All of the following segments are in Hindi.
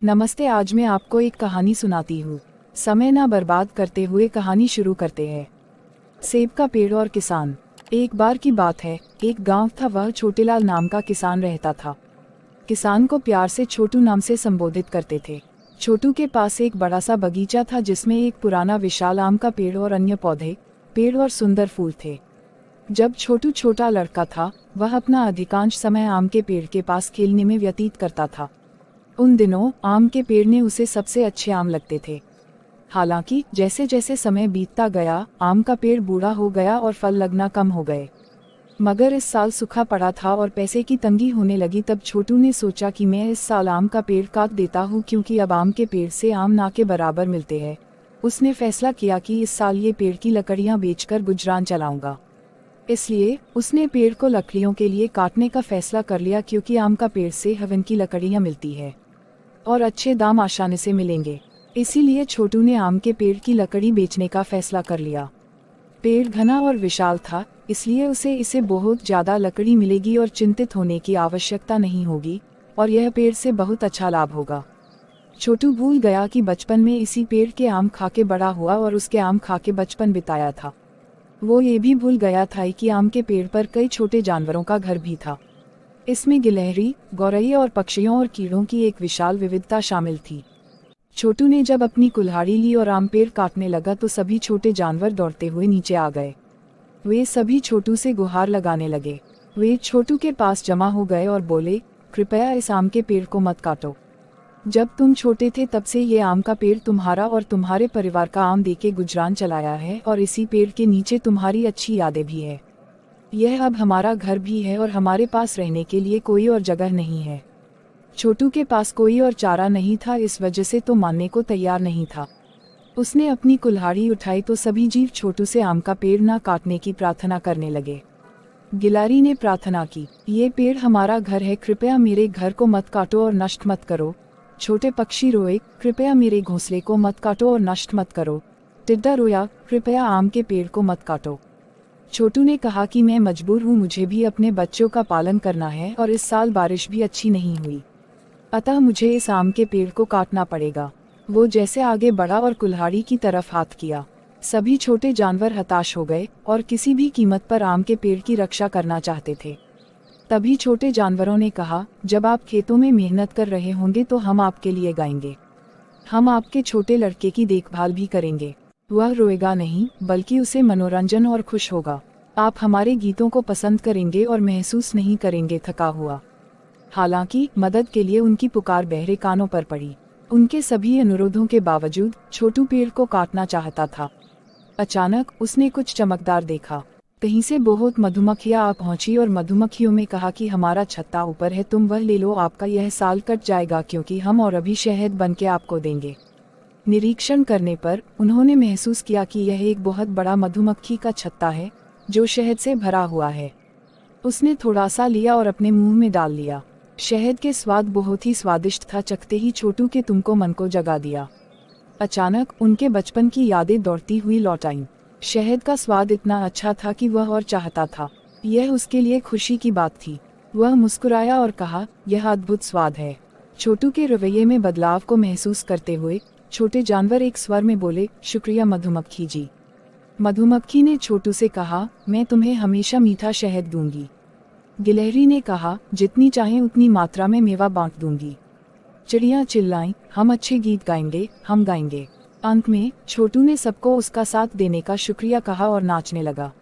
नमस्ते। आज मैं आपको एक कहानी सुनाती हूँ। समय ना बर्बाद करते हुए कहानी शुरू करते हैं। सेब का पेड़ और किसान। एक बार की बात है, एक गांव था, वह छोटेलाल नाम का किसान रहता था। किसान को प्यार से छोटू नाम से संबोधित करते थे। छोटू के पास एक बड़ा सा बगीचा था जिसमें एक पुराना विशाल आम का पेड़ और अन्य पौधे, पेड़ और सुंदर फूल थे। जब छोटू छोटा लड़का था, वह अपना अधिकांश समय आम के पेड़ के पास खेलने में व्यतीत करता था। उन दिनों आम के पेड़ ने उसे सबसे अच्छे आम लगते थे। हालांकि जैसे जैसे समय बीतता गया, आम का पेड़ बूढ़ा हो गया और फल लगना कम हो गए। मगर इस साल सूखा पड़ा था और पैसे की तंगी होने लगी। तब छोटू ने सोचा कि मैं इस साल आम का पेड़ काट देता हूँ, क्योंकि अब आम के पेड़ से आम ना के बराबर मिलते हैं। उसने फैसला किया कि इस साल ये पेड़ की लकड़ियाँ बेचकर गुजरान चलाऊंगा। इसलिए उसने पेड़ को लकड़ियों के लिए काटने का फैसला कर लिया, क्योंकि आम का पेड़ से हवन की लकड़ियाँ मिलती है और अच्छे दाम आसानी से मिलेंगे। इसीलिए छोटू ने आम के पेड़ की लकड़ी बेचने का फैसला कर लिया। पेड़ घना और विशाल था, इसलिए इसे बहुत ज़्यादा लकड़ी मिलेगी और चिंतित होने की आवश्यकता नहीं होगी, और यह पेड़ से बहुत अच्छा लाभ होगा। छोटू भूल गया कि बचपन में इसी पेड़ के आम खा के बड़ा हुआ और उसके आम खा के बचपन बिताया था। वो ये भी भूल गया था कि आम के पेड़ पर कई छोटे जानवरों का घर भी था। इसमें गिलहरी, गौरैया और पक्षियों और कीड़ों की एक विशाल विविधता शामिल थी। छोटू ने जब अपनी कुल्हाड़ी ली और आम पेड़ काटने लगा तो सभी छोटे जानवर दौड़ते हुए नीचे आ गए। वे सभी छोटू से गुहार लगाने लगे। वे छोटू के पास जमा हो गए और बोले, कृपया इस आम के पेड़ को मत काटो। जब तुम छोटे थे तब से ये आम का पेड़ तुम्हारा और तुम्हारे परिवार का आम देके गुजरान चलाया है, और इसी पेड़ के नीचे तुम्हारी अच्छी यादें भी है। यह अब हमारा घर भी है और हमारे पास रहने के लिए कोई और जगह नहीं है। छोटू के पास कोई और चारा नहीं था, इस वजह से तो मानने को तैयार नहीं था। उसने अपनी कुल्हाड़ी उठाई तो सभी जीव छोटू से आम का पेड़ ना काटने की प्रार्थना करने लगे। गिलहरी ने प्रार्थना की, ये पेड़ हमारा घर है, कृपया मेरे घर को मत काटो और नष्ट मत करो। छोटे पक्षी रोए, कृपया मेरे घोंसले को मत काटो और नष्ट मत करो। टिड्डा रोया, कृपया आम के पेड़ को मत काटो। छोटू ने कहा कि मैं मजबूर हूँ, मुझे भी अपने बच्चों का पालन करना है और इस साल बारिश भी अच्छी नहीं हुई, अतः मुझे इस आम के पेड़ को काटना पड़ेगा। वो जैसे आगे बढ़ा और कुल्हाड़ी की तरफ हाथ किया, सभी छोटे जानवर हताश हो गए और किसी भी कीमत पर आम के पेड़ की रक्षा करना चाहते थे। तभी छोटे जानवरों ने कहा, जब आप खेतों में मेहनत कर रहे होंगे तो हम आपके लिए गाएंगे। हम आपके छोटे लड़के की देखभाल भी करेंगे। वह रोएगा नहीं, बल्कि उसे मनोरंजन और खुश होगा। आप हमारे गीतों को पसंद करेंगे और महसूस नहीं करेंगे थका हुआ। हालांकि मदद के लिए उनकी पुकार बहरे कानों पर पड़ी। उनके सभी अनुरोधों के बावजूद छोटू पेड़ को काटना चाहता था। अचानक उसने कुछ चमकदार देखा। कहीं से बहुत मधुमक्खियां आ पहुंची और मधुमक्खियों में कहा कि हमारा छत्ता ऊपर है, तुम वह ले लो, आपका यह साल कट जाएगा, क्योंकि हम और अभी शहद बन के आपको देंगे। निरीक्षण करने पर उन्होंने महसूस किया कि यह एक बहुत बड़ा मधुमक्खी का छत्ता है जो शहद से भरा हुआ है। उसने थोड़ा सा लिया और अपने मुंह में डाल लिया। शहद के स्वाद बहुत ही स्वादिष्ट था। चखते ही छोटू के तुमको मन को जगा दिया। अचानक उनके बचपन की यादें दौड़ती हुई लौट आईं। शहद का स्वाद इतना अच्छा था कि वह और चाहता था। यह उसके लिए खुशी की बात थी। वह मुस्कुराया और कहा, यह अद्भुत स्वाद है। छोटू के रवैये में बदलाव को महसूस करते हुए छोटे जानवर एक स्वर में बोले, शुक्रिया मधुमक्खी जी। मधुमक्खी ने छोटू से कहा, मैं तुम्हें हमेशा मीठा शहद दूंगी। गिलहरी ने कहा, जितनी चाहे उतनी मात्रा में मेवा बांट दूंगी। चिड़ियां चिल्लाईं, हम अच्छे गीत गाएंगे, हम गाएंगे। अंत में छोटू ने सबको उसका साथ देने का शुक्रिया कहा और नाचने लगा।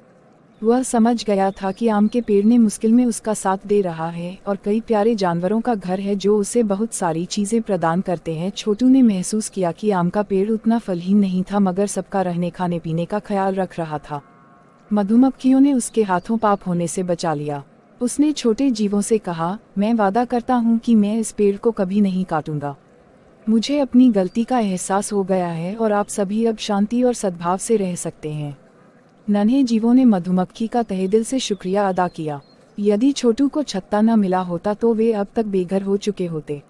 वह समझ गया था कि आम के पेड़ ने मुश्किल में उसका साथ दे रहा है और कई प्यारे जानवरों का घर है जो उसे बहुत सारी चीजें प्रदान करते हैं। छोटू ने महसूस किया कि आम का पेड़ उतना फलहीन नहीं था, मगर सबका रहने खाने पीने का ख्याल रख रहा था। मधुमक्खियों ने उसके हाथों पाप होने से बचा लिया। उसने छोटे जीवों से कहा, मैं वादा करता हूँ कि मैं इस पेड़ को कभी नहीं काटूंगा। मुझे अपनी गलती का एहसास हो गया है और आप सभी अब शांति और सद्भाव से रह सकते हैं। नन्हे जीवों ने मधुमक्खी का तहे दिल से शुक्रिया अदा किया। यदि छोटू को छत्ता न मिला होता तो वे अब तक बेघर हो चुके होते।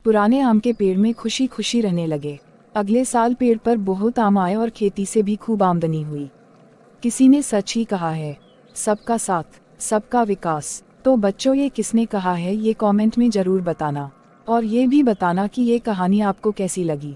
पुराने आम के पेड़ में खुशी खुशी रहने लगे। अगले साल पेड़ पर बहुत आम आए और खेती से भी खूब आमदनी हुई। किसी ने सच ही कहा है, सबका साथ सबका विकास। तो बच्चों, ये किसने कहा है, ये कमेंट में जरूर बताना। और ये भी बताना कि ये कहानी आपको कैसी लगी।